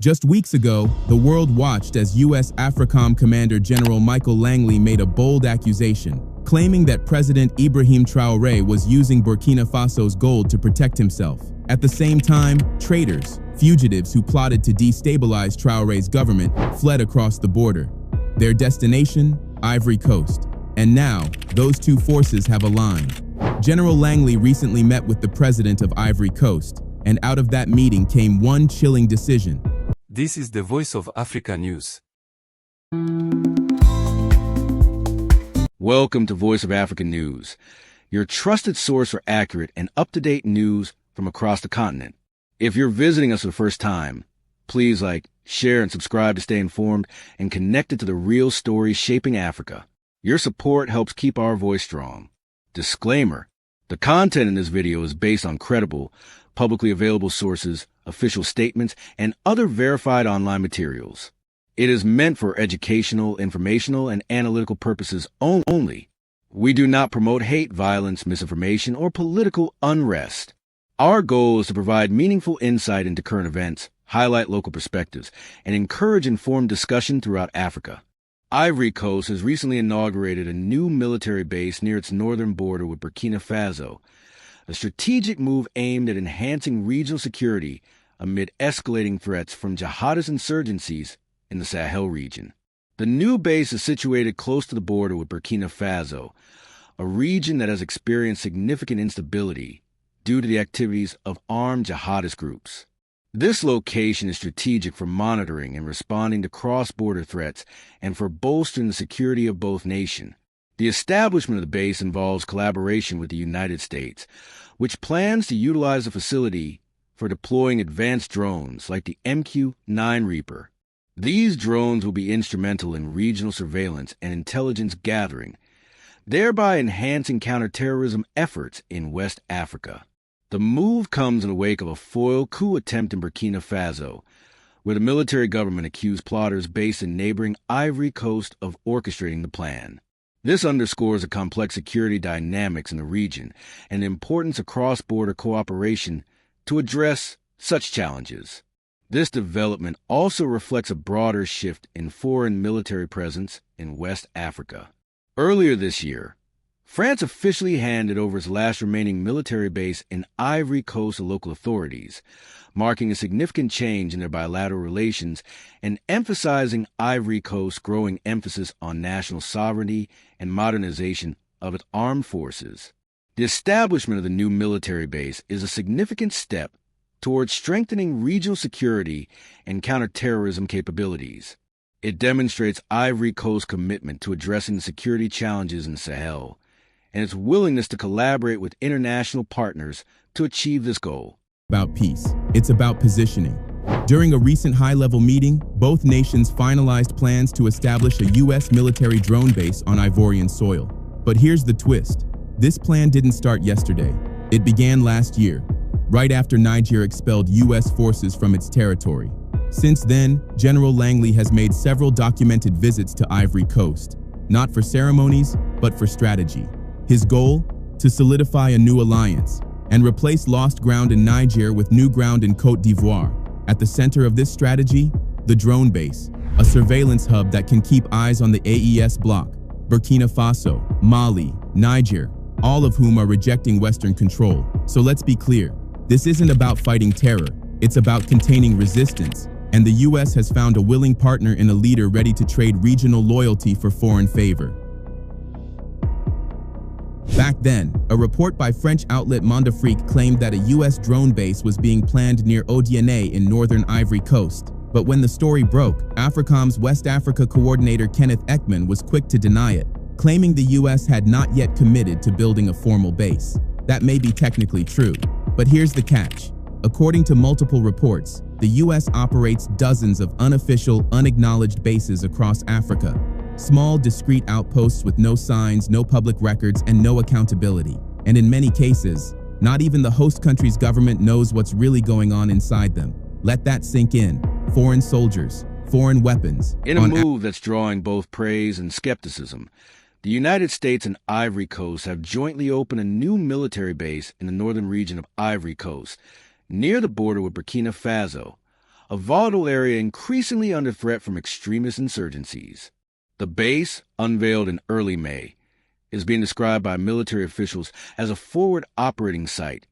Just weeks ago, the world watched as U.S. AFRICOM Commander General Michael Langley made a bold accusation, claiming that President Ibrahim Traoré was using Burkina Faso's gold to protect himself. At the same time, traitors, fugitives who plotted to destabilize Traoré's government, fled across the border. Their destination, Ivory Coast. And now, those two forces have aligned. General Langley recently met with the president of Ivory Coast, and out of that meeting came one chilling decision. This is the voice of Africa News. Welcome to Voice of Africa News, your trusted source for accurate and up-to-date news from across the continent. If you're visiting us for the first time, please like, share, and subscribe to stay informed and connected to the real stories shaping Africa. Your support helps keep our voice strong. Disclaimer: the content in this video is based on credible, publicly available sources, official statements, and other verified online materials. It is meant for educational, informational, and analytical purposes only. We do not promote hate, violence, misinformation, or political unrest. Our goal is to provide meaningful insight into current events, highlight local perspectives, and encourage informed discussion throughout Africa. Ivory Coast has recently inaugurated a new military base near its northern border with Burkina Faso, a strategic move aimed at enhancing regional security amid escalating threats from jihadist insurgencies in the Sahel region. The new base is situated close to the border with Burkina Faso, a region that has experienced significant instability due to the activities of armed jihadist groups. This location is strategic for monitoring and responding to cross-border threats and for bolstering the security of both nations. The establishment of the base involves collaboration with the United States, which plans to utilize the facility for deploying advanced drones like the MQ-9 Reaper. These drones will be instrumental in regional surveillance and intelligence gathering, thereby enhancing counterterrorism efforts in West Africa. The move comes in the wake of a foiled coup attempt in Burkina Faso, where the military government accused plotters based in neighboring Ivory Coast of orchestrating the plan. This underscores the complex security dynamics in the region and the importance of cross-border cooperation to address such challenges. This development also reflects a broader shift in foreign military presence in West Africa. Earlier this year, France officially handed over its last remaining military base in Ivory Coast to local authorities, marking a significant change in their bilateral relations and emphasizing Ivory Coast's growing emphasis on national sovereignty and modernization of its armed forces. The establishment of the new military base is a significant step towards strengthening regional security and counterterrorism capabilities. It demonstrates Ivory Coast's commitment to addressing the security challenges in the Sahel and its willingness to collaborate with international partners to achieve this goal. About peace, it's about positioning. During a recent high-level meeting, both nations finalized plans to establish a U.S. military drone base on Ivorian soil. But here's the twist. This plan didn't start yesterday. It began last year, right after Niger expelled U.S. forces from its territory. Since then, General Langley has made several documented visits to Ivory Coast, not for ceremonies, but for strategy. His goal? To solidify a new alliance and replace lost ground in Niger with new ground in Côte d'Ivoire. At the center of this strategy, the drone base, a surveillance hub that can keep eyes on the AES bloc, Burkina Faso, Mali, Niger, all of whom are rejecting Western control. So let's be clear, this isn't about fighting terror, it's about containing resistance, and the US has found a willing partner in a leader ready to trade regional loyalty for foreign favor. Back then, a report by French outlet Monde Afrique claimed that a U.S. drone base was being planned near Odiané in northern Ivory Coast. But when the story broke, AFRICOM's West Africa coordinator Kenneth Ekman was quick to deny it, claiming the U.S. had not yet committed to building a formal base. That may be technically true, but here's the catch. According to multiple reports, the U.S. operates dozens of unofficial, unacknowledged bases across Africa. Small, discreet outposts with no signs, no public records, and no accountability. And in many cases, not even the host country's government knows what's really going on inside them. Let that sink in. Foreign soldiers, foreign weapons. In a move that's drawing both praise and skepticism, the United States and Ivory Coast have jointly opened a new military base in the northern region of Ivory Coast, near the border with Burkina Faso, a volatile area increasingly under threat from extremist insurgencies. The base, unveiled in early May, is being described by military officials as a forward operating site,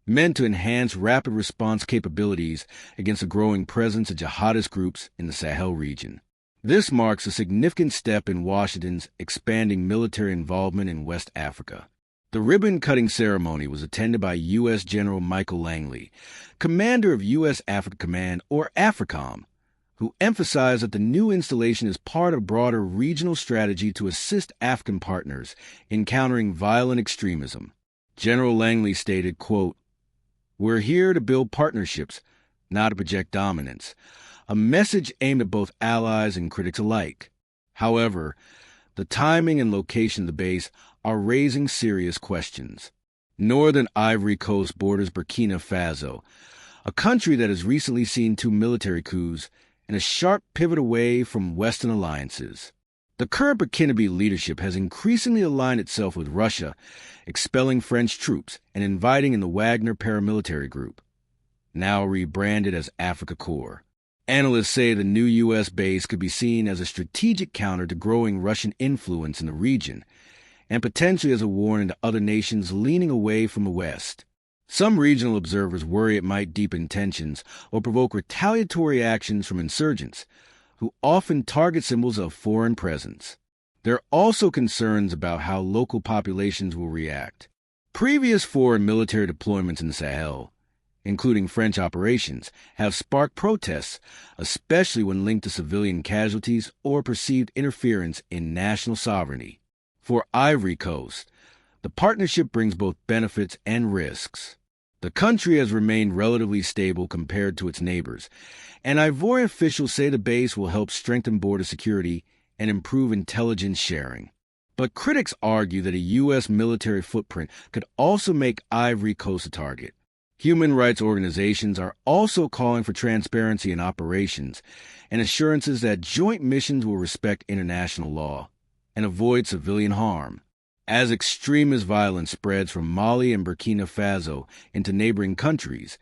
meant to enhance rapid response capabilities against a growing presence of jihadist groups in the Sahel region. This marks a significant step in Washington's expanding military involvement in West Africa. The ribbon-cutting ceremony was attended by U.S. General Michael Langley, commander of U.S. Africa Command, or AFRICOM, who emphasized that the new installation is part of a broader regional strategy to assist African partners in countering violent extremism. General Langley stated, quote, "We're here to build partnerships, not to project dominance, a message aimed at both allies and critics alike. However, the timing and location of the base are raising serious questions. Northern Ivory Coast borders Burkina Faso, a country that has recently seen 2 military coups and a sharp pivot away from Western alliances. The current Burkinabe leadership has increasingly aligned itself with Russia, expelling French troops and inviting in the Wagner paramilitary group, now rebranded as Africa Corps. Analysts say the new U.S. base could be seen as a strategic counter to growing Russian influence in the region, and potentially as a warning to other nations leaning away from the West. Some regional observers worry it might deepen tensions or provoke retaliatory actions from insurgents, who often target symbols of foreign presence. There are also concerns about how local populations will react. Previous foreign military deployments in the Sahel, including French operations, have sparked protests, especially when linked to civilian casualties or perceived interference in national sovereignty. For Ivory Coast, the partnership brings both benefits and risks. The country has remained relatively stable compared to its neighbors, and Ivorian officials say the base will help strengthen border security and improve intelligence sharing. But critics argue that a U.S. military footprint could also make Ivory Coast a target. Human rights organizations are also calling for transparency in operations and assurances that joint missions will respect international law and avoid civilian harm. As extremist violence spreads from Mali and Burkina Faso into neighboring countries,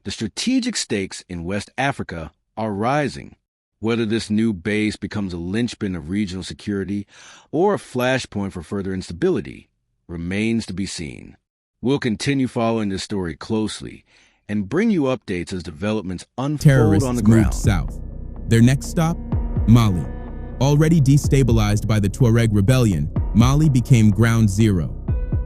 the strategic stakes in West Africa are rising. Whether this new base becomes a linchpin of regional security or a flashpoint for further instability remains to be seen. We'll continue following this story closely and bring you updates as developments unfold Terrorists on the ground. moved south. Their next stop? Mali. Already destabilized by the Tuareg rebellion, Mali became ground zero.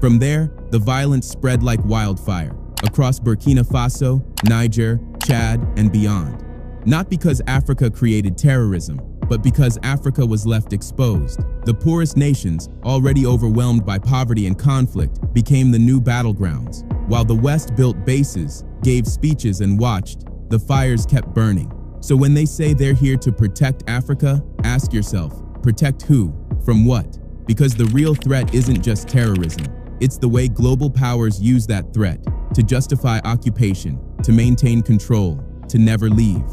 From there, the violence spread like wildfire across Burkina Faso, Niger, Chad, and beyond. Not because Africa created terrorism, but because Africa was left exposed. The poorest nations, already overwhelmed by poverty and conflict, became the new battlegrounds. While the West built bases, gave speeches, and watched, the fires kept burning. So when they say they're here to protect Africa, ask yourself, protect who? From what? Because the real threat isn't just terrorism. It's the way global powers use that threat to justify occupation, to maintain control, to never leave.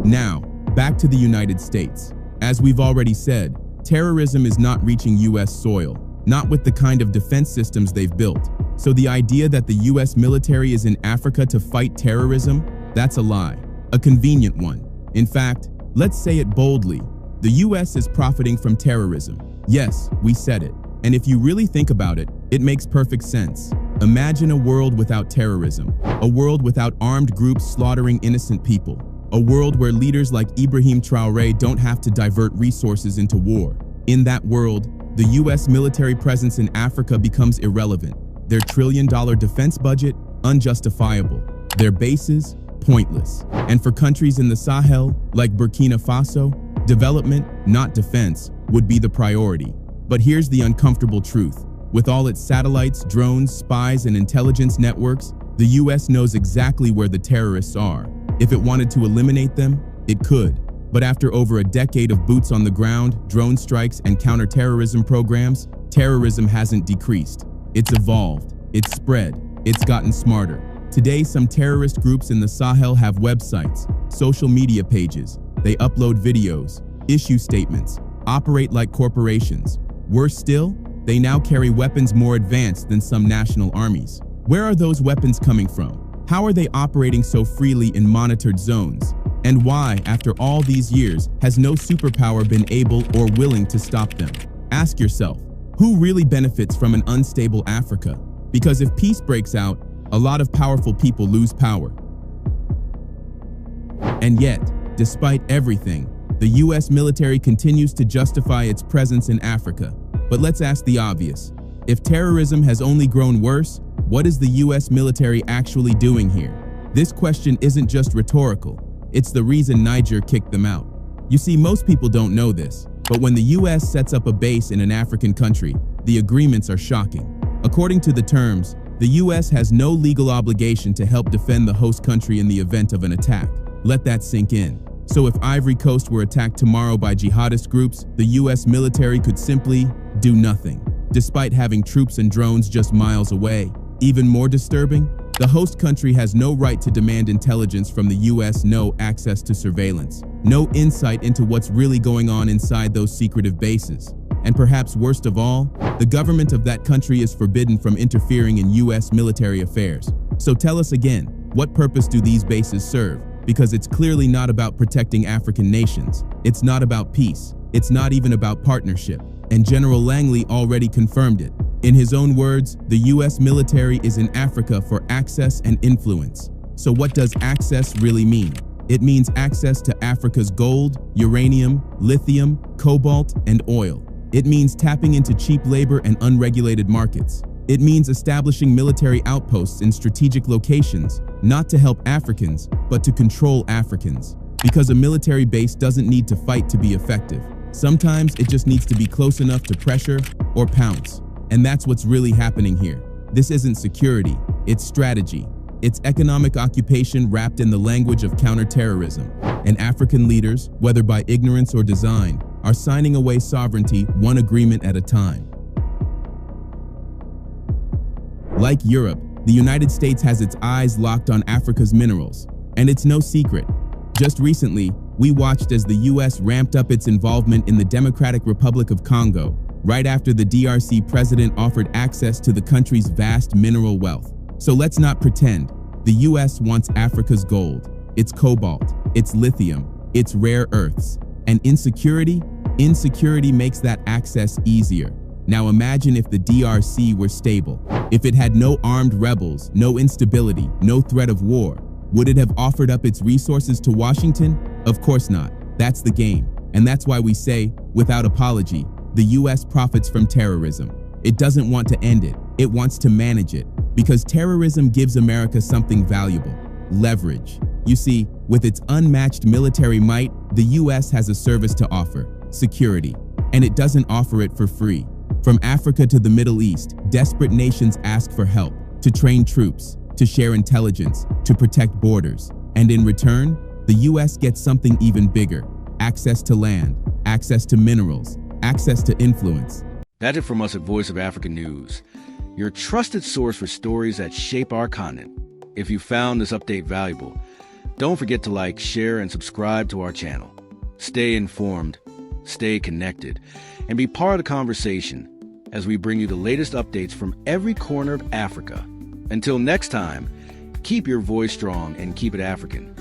Now, back to the United States. As we've already said, terrorism is not reaching U.S. soil, not with the kind of defense systems they've built. So the idea that the U.S. military is in Africa to fight terrorism, that's a lie, a convenient one. In fact, let's say it boldly, the U.S. is profiting from terrorism. Yes, we said it. And if you really think about it, it makes perfect sense. Imagine a world without terrorism, a world without armed groups slaughtering innocent people, a world where leaders like Ibrahim Traoré don't have to divert resources into war. In that world, the U.S. military presence in Africa becomes irrelevant. Their trillion-dollar defense budget, unjustifiable. Their bases, pointless. And for countries in the Sahel, like Burkina Faso, development, not defense, would be the priority. But here's the uncomfortable truth. With all its satellites, drones, spies, and intelligence networks, the U.S. knows exactly where the terrorists are. If it wanted to eliminate them, it could. But after over a decade of boots on the ground, drone strikes, and counterterrorism programs, terrorism hasn't decreased. It's evolved, it's spread, it's gotten smarter. Today, some terrorist groups in the Sahel have websites, social media pages. They upload videos, issue statements, operate like corporations. Worse still, they now carry weapons more advanced than some national armies. Where are those weapons coming from? How are they operating so freely in monitored zones? And why, after all these years, has no superpower been able or willing to stop them? Ask yourself, who really benefits from an unstable Africa? Because if peace breaks out, a lot of powerful people lose power. And yet, despite everything, the US military continues to justify its presence in Africa. But let's ask the obvious. If terrorism has only grown worse, what is the US military actually doing here? This question isn't just rhetorical. It's the reason Niger kicked them out. You see, most people don't know this, but when the US sets up a base in an African country, the agreements are shocking. According to the terms, the US has no legal obligation to help defend the host country in the event of an attack. Let that sink in. So if Ivory Coast were attacked tomorrow by jihadist groups, the US military could simply do nothing, despite having troops and drones just miles away. Even more disturbing, the host country has no right to demand intelligence from the US, no access to surveillance, no insight into what's really going on inside those secretive bases. And perhaps worst of all, the government of that country is forbidden from interfering in US military affairs. So tell us again, what purpose do these bases serve? Because it's clearly not about protecting African nations. It's not about peace. It's not even about partnership. And General Langley already confirmed it. In his own words, the US military is in Africa for access and influence. So what does access really mean? It means access to Africa's gold, uranium, lithium, cobalt, and oil. It means tapping into cheap labor and unregulated markets. It means establishing military outposts in strategic locations, not to help Africans, but to control Africans. Because a military base doesn't need to fight to be effective. Sometimes it just needs to be close enough to pressure or pounce. And that's what's really happening here. This isn't security, it's strategy. It's economic occupation wrapped in the language of counterterrorism. And African leaders, whether by ignorance or design, are signing away sovereignty one agreement at a time. Like Europe, the United States has its eyes locked on Africa's minerals. And it's no secret. Just recently, we watched as the US ramped up its involvement in the Democratic Republic of Congo, right after the DRC president offered access to the country's vast mineral wealth. So let's not pretend. The US wants Africa's gold, its cobalt, its lithium, its rare earths. And insecurity makes that access easier. Now imagine if the DRC were stable. If it had no armed rebels, no instability, no threat of war, would it have offered up its resources to Washington? Of course not. That's the game. And that's why we say, without apology, the US profits from terrorism. It doesn't want to end it. It wants to manage it. Because terrorism gives America something valuable: leverage. You see, with its unmatched military might, the US has a service to offer: security. And it doesn't offer it for free. From Africa to the Middle East, desperate nations ask for help, to train troops, to share intelligence, to protect borders. And in return, the US gets something even bigger: access to land, access to minerals, access to influence. That's it from us at Voice of Africa News, your trusted source for stories that shape our continent. If you found this update valuable, don't forget to like, share, and subscribe to our channel. Stay informed, stay connected, and be part of the conversation as we bring you the latest updates from every corner of Africa. Until next time, keep your voice strong and keep it African.